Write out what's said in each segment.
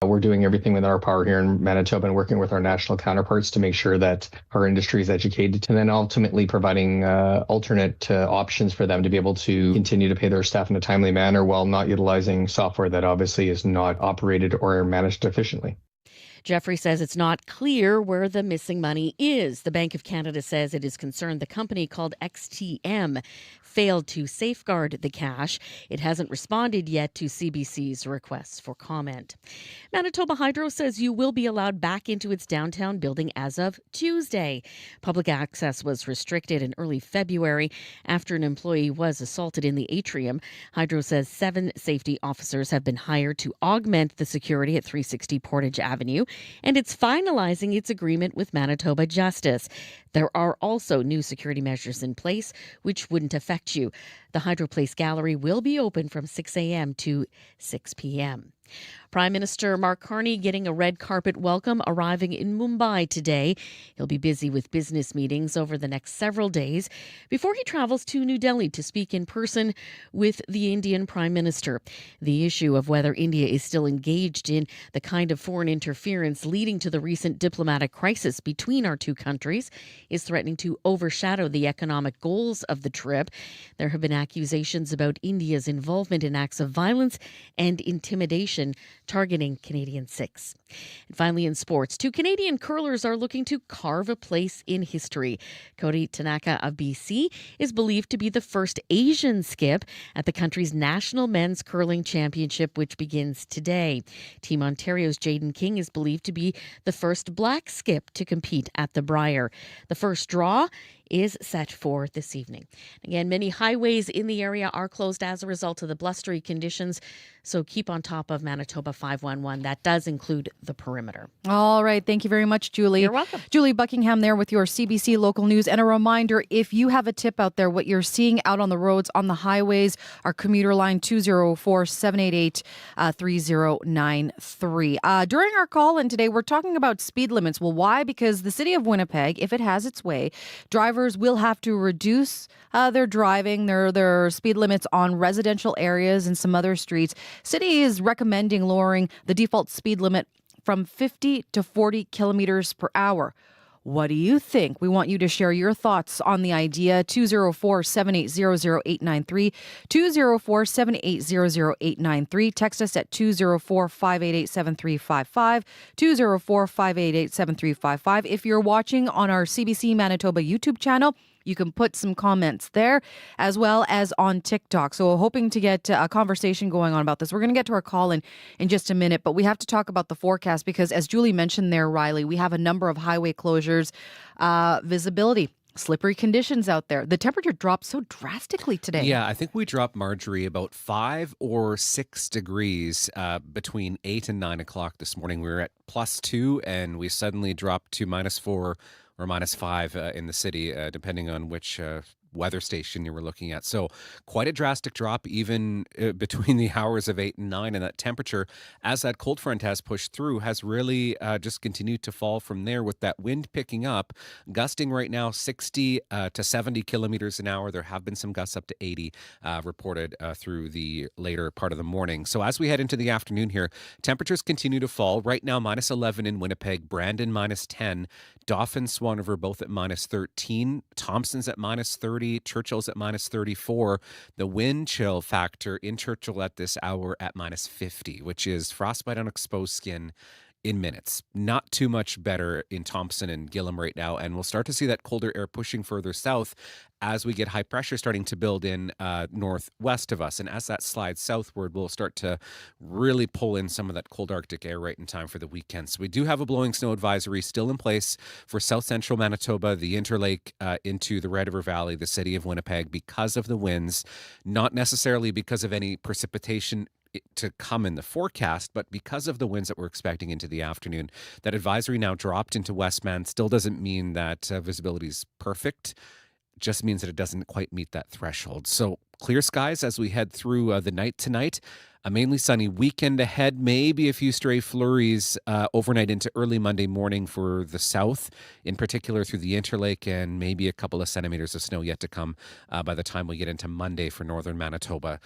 We're doing everything within our power here in Manitoba and working with our national counterparts to make sure that our industry is educated and then ultimately providing alternate options for them to be able to continue to pay their staff in a timely manner while not utilizing software that obviously is not operated or managed efficiently. Jeffrey says it's not clear where the missing money is. The Bank of Canada says it is concerned the company called XTM failed to safeguard the cash. It hasn't responded yet to CBC's requests for comment. Manitoba Hydro says you will be allowed back into its downtown building as of Tuesday. Public access was restricted in early February after an employee was assaulted in the atrium. Hydro says 7 safety officers have been hired to augment the security at 360 Portage Avenue, and it's finalizing its agreement with Manitoba Justice. There are also new security measures in place which wouldn't affect you. The Hydro Place Gallery will be open from 6 a.m. to 6 p.m. Prime Minister Mark Carney getting a red carpet welcome arriving in Mumbai today. He'll be busy with business meetings over the next several days before he travels to New Delhi to speak in person with the Indian Prime Minister. The issue of whether India is still engaged in the kind of foreign interference leading to the recent diplomatic crisis between our two countries is threatening to overshadow the economic goals of the trip. There have been accusations about India's involvement in acts of violence and intimidation targeting Canadian Sikhs. And finally, in sports, 2 Canadian curlers are looking to carve a place in history. Cody Tanaka of BC is believed to be the first Asian skip at the country's National Men's Curling Championship, which begins today. Team Ontario's Jaden King is believed to be the first black skip to compete at the Brier. The first draw is set for this evening. Again, many highways in the area are closed as a result of the blustery conditions, so keep on top of Manitoba 511. That does include the perimeter. All right. Thank you very much, Julie. You're welcome. Julie Buckingham there with your CBC local news. And a reminder, if you have a tip out there, what you're seeing out on the roads, on the highways, our commuter line 204-788-3093. During our call-in today, we're talking about speed limits. Well, why? Because the City of Winnipeg, if it has its way, drivers will have to reduce their driving, their speed limits on residential areas and some other streets. City is recommending lowering the default speed limit from 50 to 40 kilometers per hour. What do you think? We want you to share your thoughts on the idea. 204-780-0893, 204-780-0893. Text us at 204-588-7355, 204-588-7355. If you're watching on our CBC Manitoba YouTube channel, you can put some comments there as well as on TikTok. So hoping to get a conversation going on about this. We're going to get to our call in just a minute, but we have to talk about the forecast because as Julie mentioned there, Riley, we have a number of highway closures, visibility, slippery conditions out there. The temperature dropped so drastically today. Yeah, I think we dropped, Marjorie, about 5 or 6 degrees between 8 and 9 o'clock this morning. We were at +2 and we suddenly dropped to -4 or -5 in the city, depending on which weather station you were looking at. So quite a drastic drop even between the hours of 8 and 9. And that temperature, as that cold front has pushed through, has really just continued to fall from there with that wind picking up, gusting right now 60 to 70 kilometers an hour. There have been some gusts up to 80 reported through the later part of the morning. So as we head into the afternoon here, temperatures continue to fall. Right now, -11 in Winnipeg, Brandon -10, Dauphin, Swan River both at -13, Thompson's at -30, Churchill's at -34. The wind chill factor in Churchill at this hour at -50, which is frostbite on exposed skin in minutes. Not too much better in Thompson and Gillam right now, and we'll start to see that colder air pushing further south as we get high pressure starting to build in northwest of us. And as that slides southward, we'll start to really pull in some of that cold Arctic air right in time for the weekend. So we do have a blowing snow advisory still in place for south central Manitoba, the Interlake into the Red River Valley, the City of Winnipeg, because of the winds, not necessarily because of any precipitation to come in the forecast, but because of the winds that we're expecting into the afternoon. That advisory now dropped into Westman. Still doesn't mean that visibility is perfect, just means that it doesn't quite meet that threshold. So clear skies as we head through the night tonight. A mainly sunny weekend ahead, maybe a few stray flurries overnight into early Monday morning for the south, in particular through the Interlake, and maybe a couple of centimeters of snow yet to come by the time we get into Monday for northern Manitoba.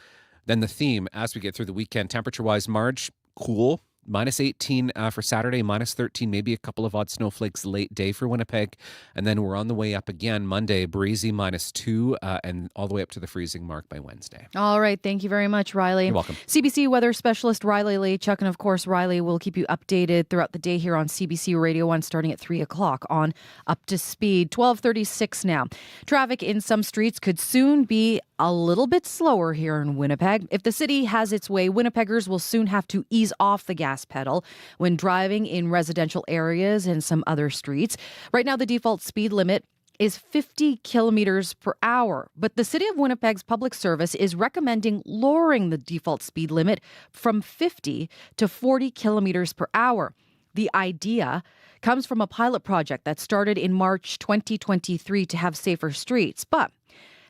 Then the theme as we get through the weekend, temperature-wise, Marge, cool. minus 18 for Saturday, minus 13, maybe a couple of odd snowflakes late day for Winnipeg. And then we're on the way up again Monday, breezy minus 2 and all the way up to the freezing mark by Wednesday. All right. Thank you very much, Riley. You're welcome. CBC weather specialist Riley Lachuk. And of course, Riley will keep you updated throughout the day here on CBC Radio 1 starting at 3 o'clock on Up to Speed. 12:36 now. Traffic in some streets could soon be a little bit slower here in Winnipeg. If the city has its way, Winnipeggers will soon have to ease off the gas pedal when driving in residential areas and some other streets. Right now, the default speed limit is 50 kilometers per hour. But the City of Winnipeg's public service is recommending lowering the default speed limit from 50 to 40 kilometers per hour. The idea comes from a pilot project that started in March 2023 to have safer streets. But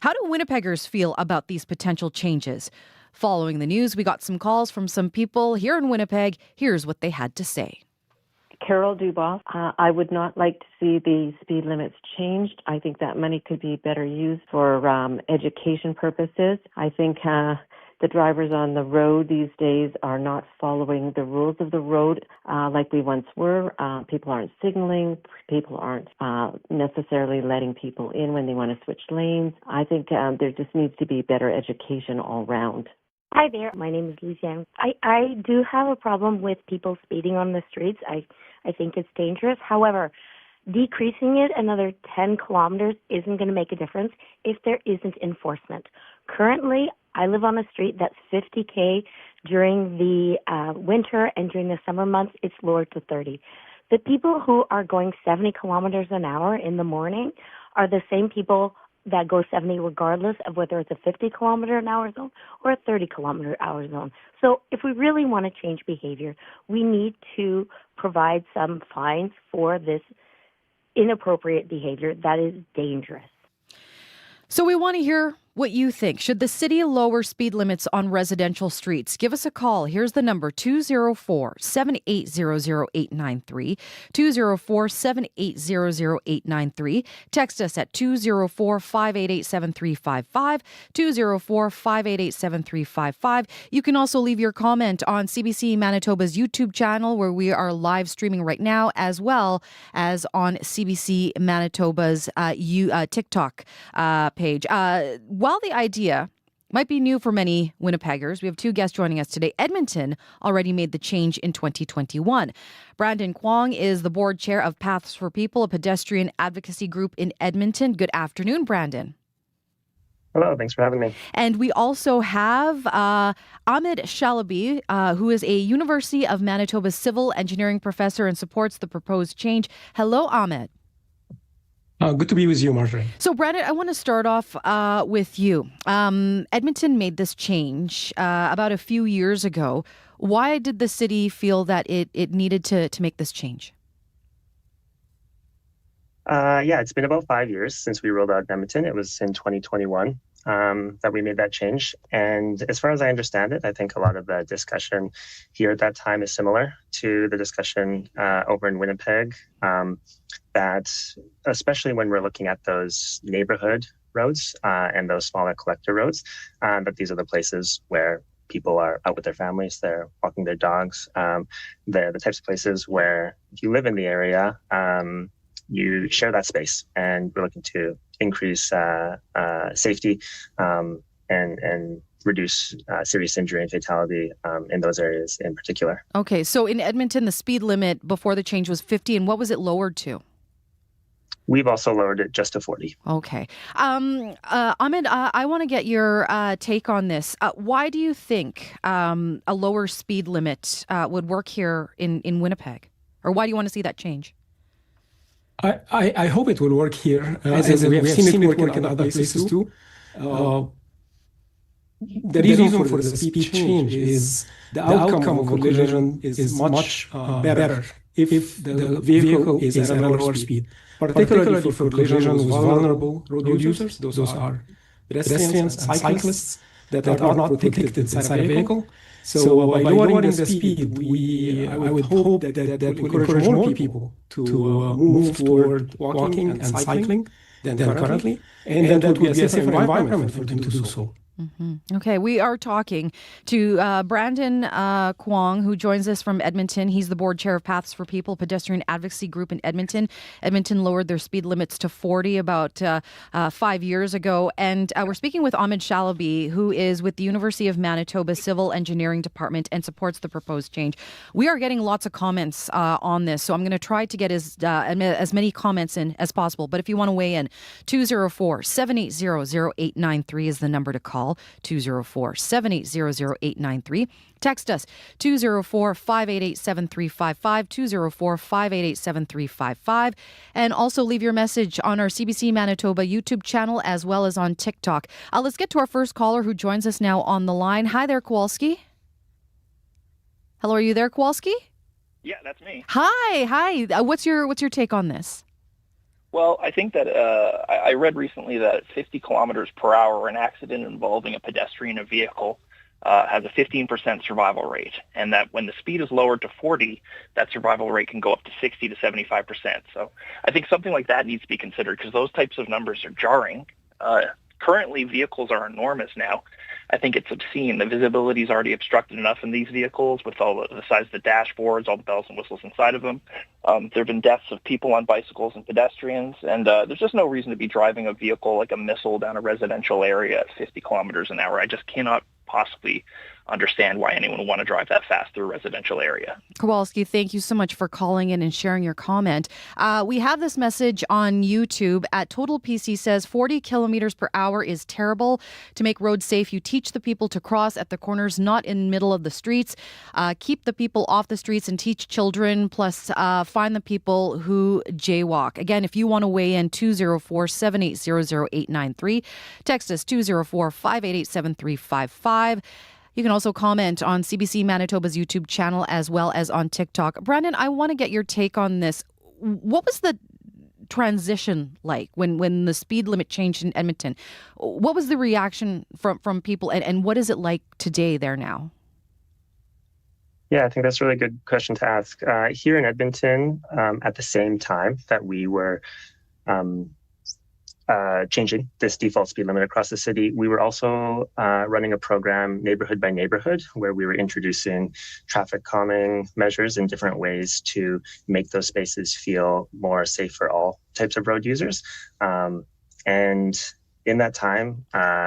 how do Winnipeggers feel about these potential changes? Following the news, we got some calls from some people here in Winnipeg. Here's what they had to say. Carol Dubois. I would not like to see the speed limits changed. I think that money could be better used for education purposes. I think the drivers on the road these days are not following the rules of the road like we once were. People aren't signaling. People aren't necessarily letting people in when they want to switch lanes. I think there just needs to be better education all around. Hi there. My name is Lucianne. I do have a problem with people speeding on the streets. I think it's dangerous. However, decreasing it another 10 kilometers isn't going to make a difference if there isn't enforcement. Currently, I live on a street that's 50K. During the winter and during the summer months, it's lowered to 30. The people who are going 70 kilometers an hour in the morning are the same people that go 70 regardless of whether it's a 50 kilometer an hour zone or a 30 kilometer an hour zone. So if we really want to change behavior, we need to provide some fines for this inappropriate behavior that is dangerous. So we want to hear what you think. Should the city lower speed limits on residential streets? Give us a call. Here's the number, 204-7800893, 204-7800893. Text us at 204-588-7355, 204-588-7355. You can also leave your comment on CBC Manitoba's YouTube channel, where we are live streaming right now, as well as on CBC Manitoba's TikTok page. While the idea might be new for many Winnipeggers, we have two guests joining us today. Edmonton already made the change in 2021. Brandon Kwong is the board chair of Paths for People, a pedestrian advocacy group in Edmonton. Good afternoon, Brandon. Hello, thanks for having me. And we also have Ahmed Shalabi, who is a University of Manitoba civil engineering professor and supports the proposed change. Hello, Ahmed. Good to be with you, Marjorie. So, Brandon, I want to start off with you. Edmonton made this change about a few years ago. Why did the city feel that it needed to make this change? It's been about 5 years since we rolled out Edmonton. It was in 2021 that we made that change. And as far as I understand it, I think a lot of the discussion here at that time is similar to the discussion over in Winnipeg, that especially when we're looking at those neighborhood roads and those smaller collector roads, that these are the places where people are out with their families, they're walking their dogs. They're the types of places where if you live in the area, you share that space, and we're looking to increase safety and reduce serious injury and fatality in those areas in particular. Okay, so in Edmonton, the speed limit before the change was 50, and what was it lowered to? We've also lowered it just to 40. Okay. Ahmed, I want to get your take on this. Why do you think a lower speed limit would work here in Winnipeg? Or why do you want to see that change? I hope it will work here, as we have seen it work in other places too. The reason for the speed change is the outcome of a collision is much better if the vehicle is at a lower speed, particularly for collisions with vulnerable road users. Those are pedestrians and cyclists that are not protected inside a vehicle. So by lowering the speed, I would hope that will encourage more people to move toward walking and cycling than currently, and that would be a safer environment for them to do so. Okay, we are talking to Brandon Kwong, who joins us from Edmonton. He's the board chair of Paths for People, pedestrian advocacy group in Edmonton. Edmonton lowered their speed limits to 40 about 5 years ago. And we're speaking with Ahmed Shalabi, who is with the University of Manitoba Civil Engineering Department and supports the proposed change. We are getting lots of comments on this, so I'm going to try to get as many comments in as possible. But if you want to weigh in, 204-780-0893 is the number to call. 204-780-0893. Text us 204-588-7355, 204-588-7355. And also leave your message on our CBC Manitoba YouTube channel as well as on TikTok. Let's get to our first caller who joins us now on the line. Hi there, Kowalski. Hello, are you there, Kowalski? Yeah, that's me. Hi. What's your take on this? Well, I think that I read recently that at 50 kilometers per hour, an accident involving a pedestrian or vehicle has a 15% survival rate, and that when the speed is lowered to 40, that survival rate can go up to 60 to 75%. So I think something like that needs to be considered because those types of numbers are jarring. Currently, vehicles are enormous now. I think it's obscene. The visibility is already obstructed enough in these vehicles with all the size of the dashboards, all the bells and whistles inside of them. There have been deaths of people on bicycles and pedestrians, and there's just no reason to be driving a vehicle like a missile down a residential area at 50 kilometers an hour. I just cannot possibly understand why anyone would want to drive that fast through a residential area. Kowalski, thank you so much for calling in and sharing your comment. We have this message on YouTube at Total PC says 40 kilometers per hour is terrible. To make roads safe, you teach the people to cross at the corners, not in the middle of the streets. Keep the people off the streets and teach children, plus find the people who jaywalk. Again, if you want to weigh in, 204-780-0893. Text us 204-588-7355. You can also comment on CBC Manitoba's YouTube channel as well as on TikTok. Brandon, I want to get your take on this. What was the transition like when the speed limit changed in Edmonton? What was the reaction from people, and what is it like today there now? Yeah, I think that's a really good question to ask. Here in Edmonton, at the same time that we were changing this default speed limit across the city, we were also running a program neighborhood by neighborhood where we were introducing traffic calming measures in different ways to make those spaces feel more safe for all types of road users. And in that time,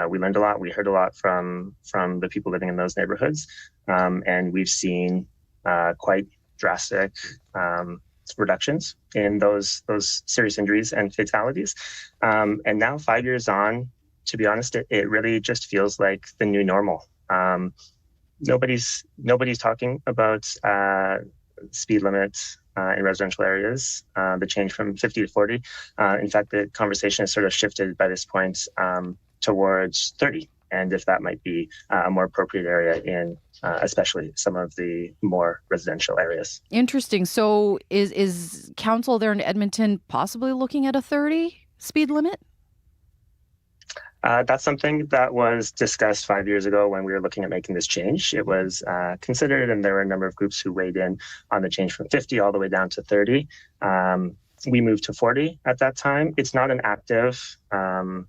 we learned a lot. We heard a lot from the people living in those neighborhoods. And we've seen quite drastic reductions in those serious injuries and fatalities. And now 5 years on, to be honest, it really just feels like the new normal. Nobody's talking about speed limits in residential areas, the change from 50 to 40. In fact, the conversation has sort of shifted by this point towards 30. And if that might be a more appropriate area in especially some of the more residential areas. Interesting. So is council there in Edmonton possibly looking at a 30 speed limit? That's something that was discussed 5 years ago when we were looking at making this change. It was considered, and there were a number of groups who weighed in on the change from 50 all the way down to 30. We moved to 40 at that time. It's not an active,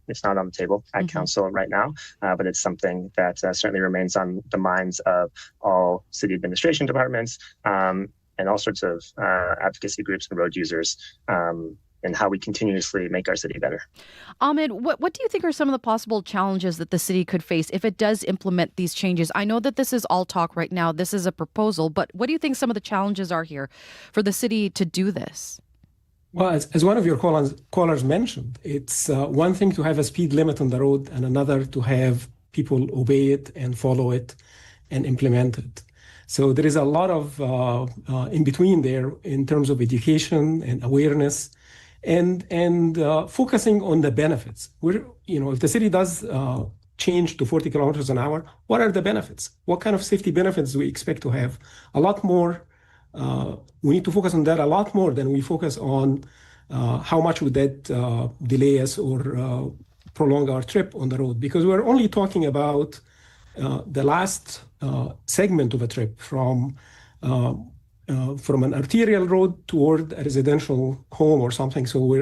it's not on the table at council right now, but it's something that certainly remains on the minds of all city administration departments and all sorts of advocacy groups and road users, and how we continuously make our city better. Ahmed, what do you think are some of the possible challenges that the city could face if it does implement these changes? I know that this is all talk right now. This is a proposal, but what do you think some of the challenges are here for the city to do this? Well, as one of your callers mentioned, it's one thing to have a speed limit on the road and another to have people obey it and follow it and implement it. So there is a lot of in between there in terms of education and awareness and focusing on the benefits. If the city does change to 40 kilometers an hour, what are the benefits? What kind of safety benefits do we expect to have? A lot more. We need to focus on that a lot more than we focus on how much would that delay us or prolong our trip on the road, because we're only talking about the last segment of a trip from an arterial road toward a residential home or something. So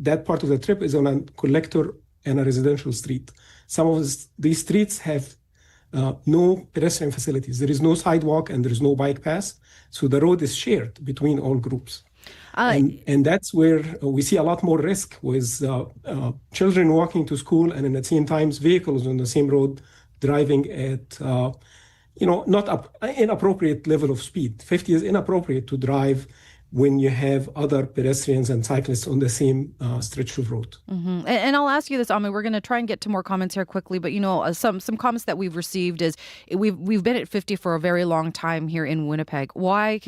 that part of the trip is on a collector and a residential street. Some of these streets have no pedestrian facilities. There is no sidewalk and there is no bike path. So the road is shared between all groups. And that's where we see a lot more risk with children walking to school and at the same time vehicles on the same road driving at not inappropriate level of speed. 50 is inappropriate to drive when you have other pedestrians and cyclists on the same stretch of road. Mm-hmm. And I'll ask you this, Ahmed. We're going to try and get to more comments here quickly, but some comments that we've received is we've been at 50 for a very long time here in Winnipeg. Why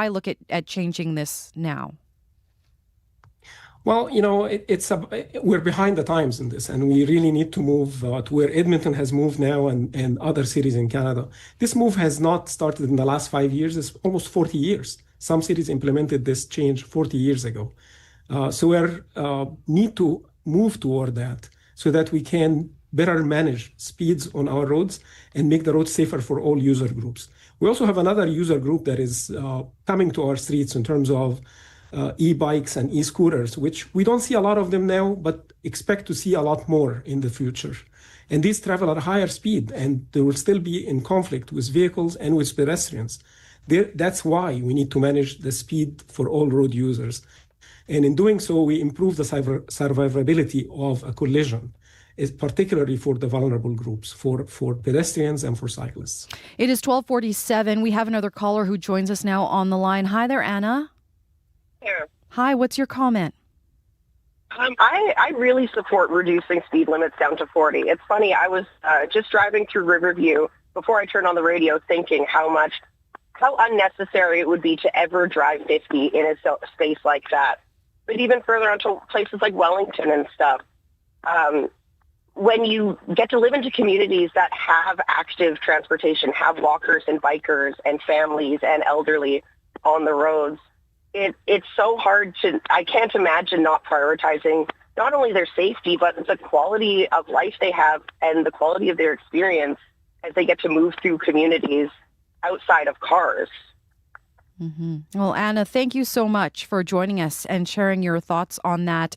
look at changing this now? Well, we're behind the times in this, and we really need to move to where Edmonton has moved now and other cities in Canada. This move has not started in the last 5 years. It's almost 40 years. Some cities implemented this change 40 years ago. So we need to move toward that so that we can better manage speeds on our roads and make the roads safer for all user groups. We also have another user group that is coming to our streets in terms of e-bikes and e-scooters, which we don't see a lot of them now, but expect to see a lot more in the future. And these travel at a higher speed, and they will still be in conflict with vehicles and with pedestrians. That's why we need to manage the speed for all road users. And in doing so, we improve the survivability of a collision, particularly for the vulnerable groups, for pedestrians and for cyclists. It is 12:47. We have another caller who joins us now on the line. Hi there, Anna. Here. Hi, what's your comment? I really support reducing speed limits down to 40. It's funny, I was just driving through Riverview before I turned on the radio thinking how unnecessary it would be to ever drive 50 in a space like that. But even further onto places like Wellington and stuff, when you get to live into communities that have active transportation, have walkers and bikers and families and elderly on the roads, it's so hard I can't imagine not prioritizing not only their safety, but the quality of life they have and the quality of their experience as they get to move through communities outside of cars. Mm-hmm. Well, Anna, thank you so much for joining us and sharing your thoughts on that.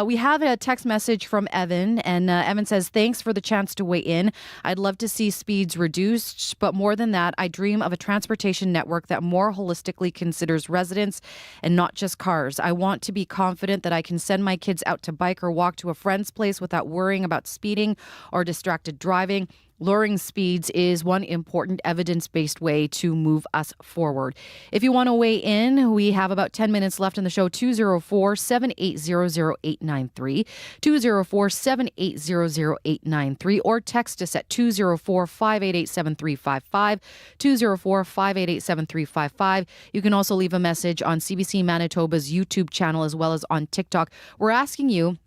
We have a text message from Evan, and Evan says, thanks for the chance to weigh in. I'd love to see speeds reduced, but more than that, I dream of a transportation network that more holistically considers residents and not just cars. I want to be confident that I can send my kids out to bike or walk to a friend's place without worrying about speeding or distracted driving. Lowering speeds is one important evidence-based way to move us forward. If you want to weigh in, we have about 10 minutes left in the show. 204-780-0893, 204-780-0893, or text us at 204-588-7355, 204-588-7355. You can also leave a message on CBC Manitoba's YouTube channel as well as on TikTok. We're asking you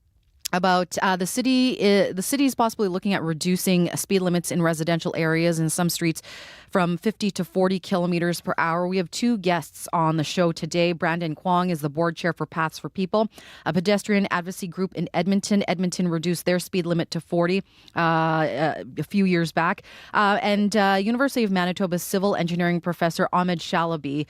about the city is possibly looking at reducing speed limits in residential areas in some streets from 50 to 40 kilometers per hour. We have two guests on the show today. Brandon Kwong is the board chair for Paths for People, a pedestrian advocacy group in Edmonton. Edmonton reduced their speed limit to 40 a few years back. And University of Manitoba civil engineering professor Ahmed Shalaby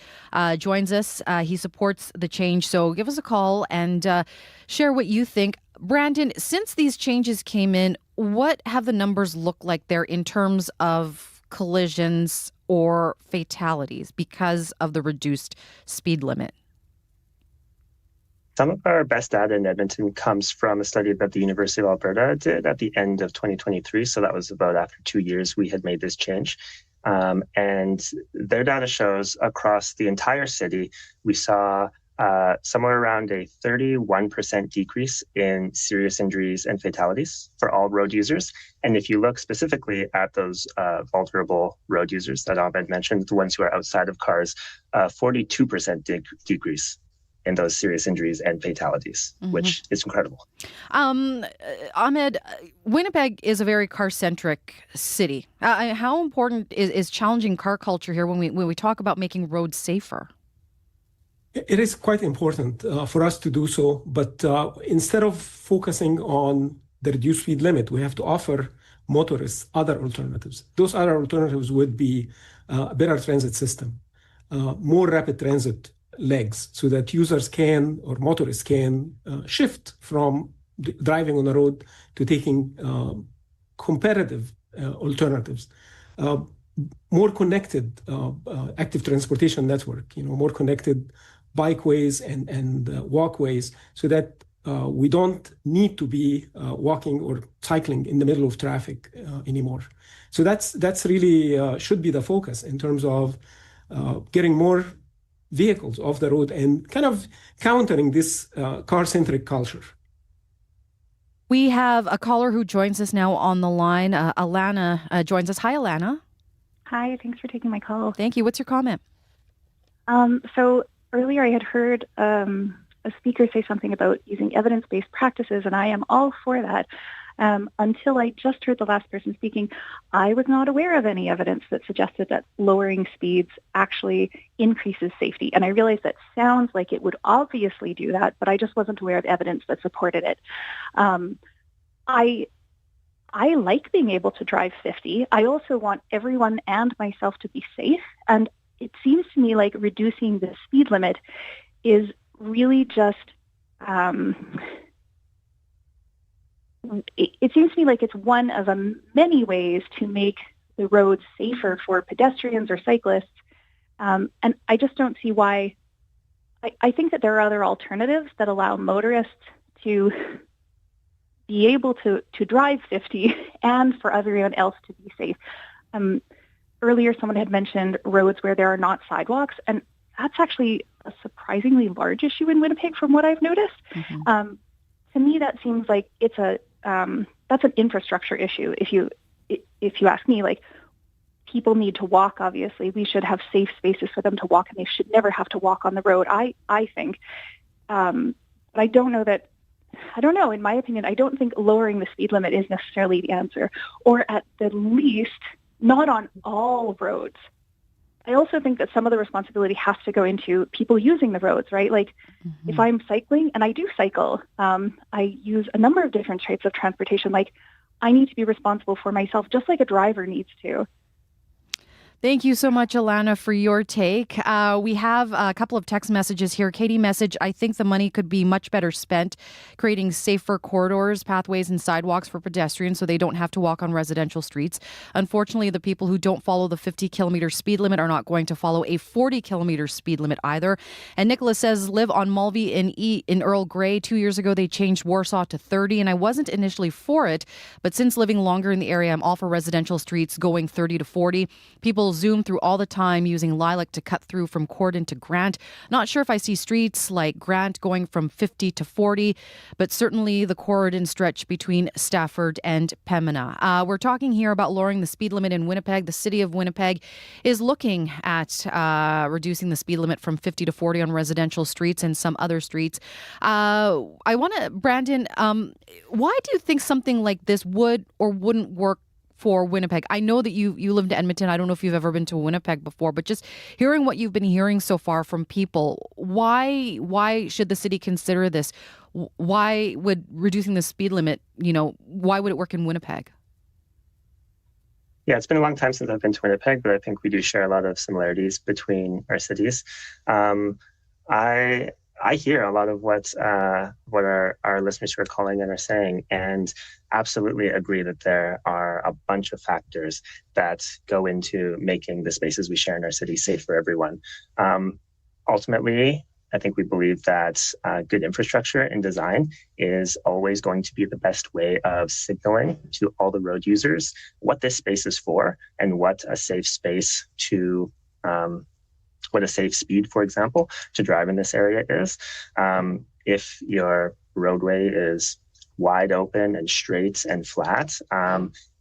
joins us. He supports the change. So give us a call and share what you think. Brandon, since these changes came in, what have the numbers looked like there in terms of collisions or fatalities because of the reduced speed limit? Some of our best data in Edmonton comes from a study that the University of Alberta did at the end of 2023. So that was about after 2 years we had made this change. And their data shows across the entire city, we saw somewhere around a 31% decrease in serious injuries and fatalities for all road users. And if you look specifically at those vulnerable road users that Ahmed mentioned, the ones who are outside of cars, 42% decrease in those serious injuries and fatalities, which is incredible. Ahmed, Winnipeg is a very car-centric city. How important is challenging car culture here when we talk about making roads safer? It is quite important for us to do so, but instead of focusing on the reduced speed limit, we have to offer motorists other alternatives. Those other alternatives would be a better transit system, more rapid transit legs, so that users can, or motorists can, shift from driving on the road to taking competitive alternatives. More connected active transportation network, more connected bikeways and walkways, so that we don't need to be walking or cycling in the middle of traffic anymore. So that's really should be the focus in terms of getting more vehicles off the road and kind of countering this car-centric culture. We have a caller who joins us now on the line. Alana joins us. Hi, Alana. Hi, thanks for taking my call. Thank you. What's your comment? So earlier I had heard a speaker say something about using evidence-based practices, and I am all for that. Until I just heard the last person speaking, I was not aware of any evidence that suggested that lowering speeds actually increases safety. And I realize that sounds like it would obviously do that, but I just wasn't aware of evidence that supported it. I like being able to drive 50. I also want everyone and myself to be safe. And it seems to me like reducing the speed limit is really just, it seems to me like it's one of many ways to make the roads safer for pedestrians or cyclists. And I just don't see why. I think that there are other alternatives that allow motorists to be able to drive 50 and for everyone else to be safe. Earlier, someone had mentioned roads where there are not sidewalks, and that's actually a surprisingly large issue in Winnipeg from what I've noticed. Mm-hmm. To me, that seems like it's that's an infrastructure issue. If you ask me, like, people need to walk, obviously. We should have safe spaces for them to walk, and they should never have to walk on the road, I think. But I don't know, in my opinion, I don't think lowering the speed limit is necessarily the answer, or at the least, not on all roads. I also think that some of the responsibility has to go into people using the roads, right? Like, mm-hmm. If I'm cycling, and I do cycle, I use a number of different types of transportation. Like, I need to be responsible for myself, just like a driver needs to. Thank you so much, Alana, for your take. We have a couple of text messages here. Katie message, I think the money could be much better spent creating safer corridors, pathways, and sidewalks for pedestrians so they don't have to walk on residential streets. Unfortunately, the people who don't follow the 50-kilometer speed limit are not going to follow a 40-kilometer speed limit either. And Nicholas says, live on Mulvey in Earl Grey. 2 years ago, they changed Warsaw to 30, and I wasn't initially for it, but since living longer in the area, I'm all for residential streets going 30 to 40. People zoom through all the time using Lilac to cut through from Corden to Grant. Not sure if I see streets like Grant going from 50 to 40, but certainly the Corden stretch between Stafford and Pembina. We're talking here about lowering the speed limit in Winnipeg. The City of Winnipeg is looking at reducing the speed limit from 50 to 40 on residential streets and some other streets. I want to, Brandon, why do you think something like this would or wouldn't work for Winnipeg? I know that you live in Edmonton. I don't know if you've ever been to Winnipeg before, but just hearing what you've been hearing so far from people, why should the city consider this? Why would reducing the speed limit, why would it work in Winnipeg? Yeah, it's been a long time since I've been to Winnipeg, but I think we do share a lot of similarities between our cities. I hear a lot of what our listeners who are calling in are saying, and absolutely agree that there are a bunch of factors that go into making the spaces we share in our city safe for everyone. Ultimately, I think we believe that good infrastructure and design is always going to be the best way of signaling to all the road users what this space is for and what a safe space to what a safe speed, for example, to drive in this area is. If your roadway is wide open and straight and flat,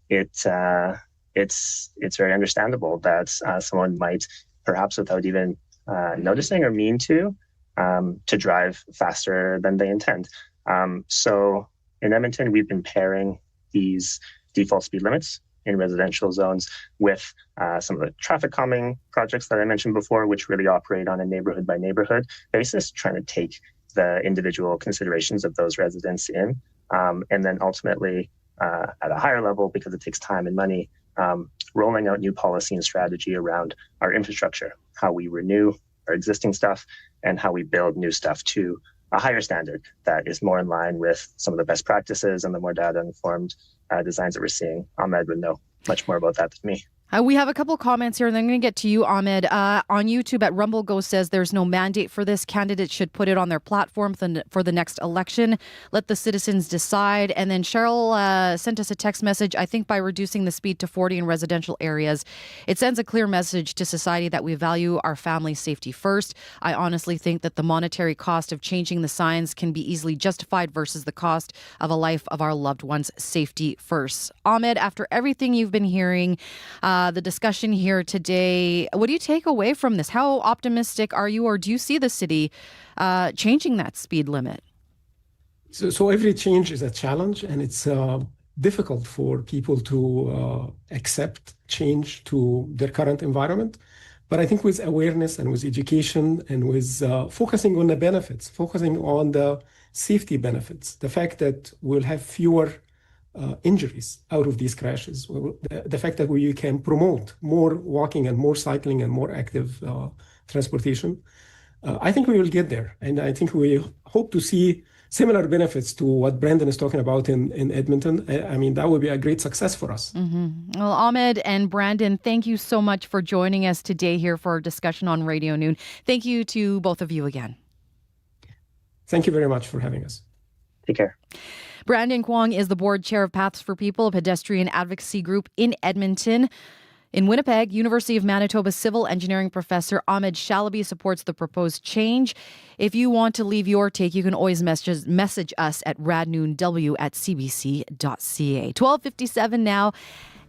it's very understandable that someone might, perhaps without even noticing or mean to drive faster than they intend. So in Edmonton, we've been pairing these default speed limits in residential zones with some of the traffic calming projects that I mentioned before, which really operate on a neighborhood by neighborhood basis, trying to take the individual considerations of those residents in. And then ultimately, at a higher level, because it takes time and money, rolling out new policy and strategy around our infrastructure, how we renew our existing stuff and how we build new stuff to a higher standard that is more in line with some of the best practices and the more data-informed designs that we're seeing. Ahmed would know much more about that than me. We have a couple comments here, and then I'm going to get to you, Ahmed. On YouTube at RumbleGo says there's no mandate for this. Candidates should put it on their platform for the next election. Let the citizens decide. And then Cheryl sent us a text message. I think by reducing the speed to 40 in residential areas, it sends a clear message to society that we value our family's safety first. I honestly think that the monetary cost of changing the signs can be easily justified versus the cost of a life of our loved ones' safety first. Ahmed, after everything you've been hearing, the discussion here today, what do you take away from this? How optimistic are you, or do you see the city changing that speed limit? So every change is a challenge, and it's difficult for people to accept change to their current environment. But I think with awareness and with education and with focusing on the benefits, focusing on the safety benefits, the fact that we'll have fewer injuries out of these crashes, the fact that we can promote more walking and more cycling and more active transportation, I think we will get there. And I think we hope to see similar benefits to what Brandon is talking about in Edmonton. I mean, that would be a great success for us. Mm-hmm. Well, Ahmed and Brandon, thank you so much for joining us today here for our discussion on Radio Noon. Thank you to both of you again. Thank you very much for having us. Take care. Brandon Kwong is the board chair of Paths for People, a pedestrian advocacy group in Edmonton. In Winnipeg, University of Manitoba civil engineering professor Ahmed Shalaby supports the proposed change. If you want to leave your take, you can always message us at radnoonw@cbc.ca. 12:57 now.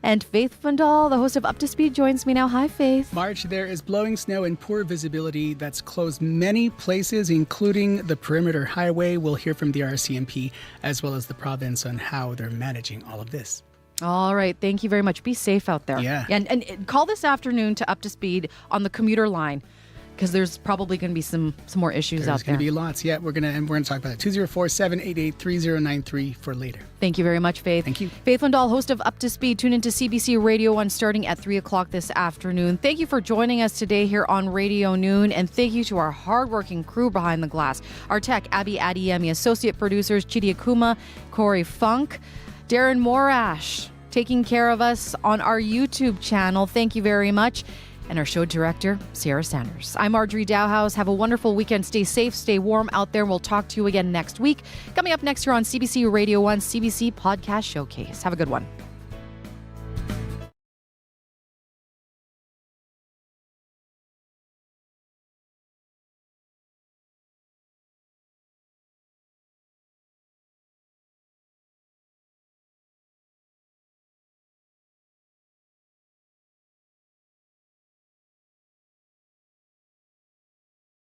And Faith Fundal, the host of Up to Speed, joins me now. Hi, Faith. March, there is blowing snow and poor visibility that's closed many places, including the Perimeter Highway. We'll hear from the RCMP as well as the province on how they're managing all of this. All right. Thank you very much. Be safe out there. Yeah. And call this afternoon to Up to Speed on the commuter line, because there's probably going to be some more issues out there. There's going to be lots. Yeah, we're going to talk about it. 204-788-3093 for later. Thank you very much, Faith. Thank you. Faith Lundahl, host of Up to Speed. Tune into CBC Radio 1 starting at 3 o'clock this afternoon. Thank you for joining us today here on Radio Noon, and thank you to our hardworking crew behind the glass. Our tech, Abby Adiemi, associate producers, Chidi Akuma, Corey Funk, Darren Morash, taking care of us on our YouTube channel. Thank you very much. And our show director, Sierra Sanders. I'm Marjorie Dowhouse. Have a wonderful weekend. Stay safe, stay warm out there. We'll talk to you again next week. Coming up next here on CBC Radio 1 CBC Podcast Showcase. Have a good one.